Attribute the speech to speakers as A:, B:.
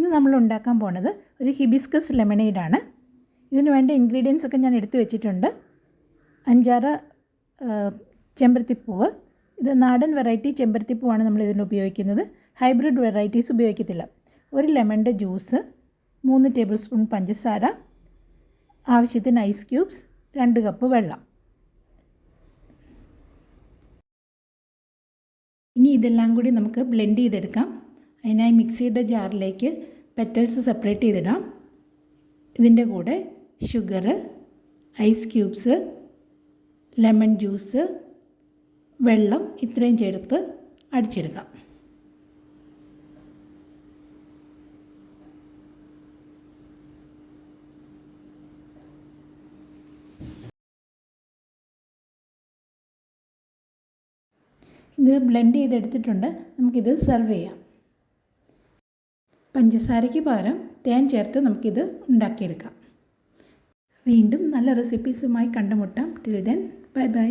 A: ഇന്ന് നമ്മൾ ഉണ്ടാക്കാൻ പോണത് ഒരു ഹിബിസ്കസ് ലെമണേഡാണ്. ഇതിന് വേണ്ട ഇൻഗ്രീഡിയൻസ് ഒക്കെ ഞാൻ എടുത്തു വെച്ചിട്ടുണ്ട്. 5-6 ചെമ്പരത്തിപ്പൂവ്. ഇത് നാടൻ വെറൈറ്റി ചെമ്പരത്തിപ്പൂവാണ് നമ്മൾ ഇതിന് ഉപയോഗിക്കുന്നത്. ഹൈബ്രിഡ് വെറൈറ്റീസ് ഉപയോഗിക്കത്തില്ല. ഒരു ലെമണിൻ്റെ ജ്യൂസ്, 3 ടേബിൾ സ്പൂൺ പഞ്ചസാര, ആവശ്യത്തിന് ഐസ് ക്യൂബ്സ്, 2 കപ്പ് വെള്ളം. ഇനി ഇതെല്ലാം കൂടി നമുക്ക് ബ്ലെൻഡ് ചെയ്തെടുക്കാം. അതിനായി മിക്സിയുടെ ജാറിലേക്ക് പെറ്റൽസ് സെപ്പറേറ്റ് ചെയ്തിടാം. ഇതിൻ്റെ കൂടെ sugar, ice cubes, lemon juice, വെള്ളം ഇത്രയും ചേർത്ത് അടിച്ചെടുക്കാം. ഇത് ബ്ലെൻഡ് ചെയ്തെടുത്തിട്ടുണ്ട്. നമുക്കിത് സെർവ് ചെയ്യാം. പഞ്ചസാരയ്ക്ക് പകരം തേൻ ചേർത്ത് നമുക്കിത് ഉണ്ടാക്കിയെടുക്കാം. വീണ്ടും നല്ല റെസിപ്പീസുമായി കണ്ടുമുട്ടാം. Till then, bye bye.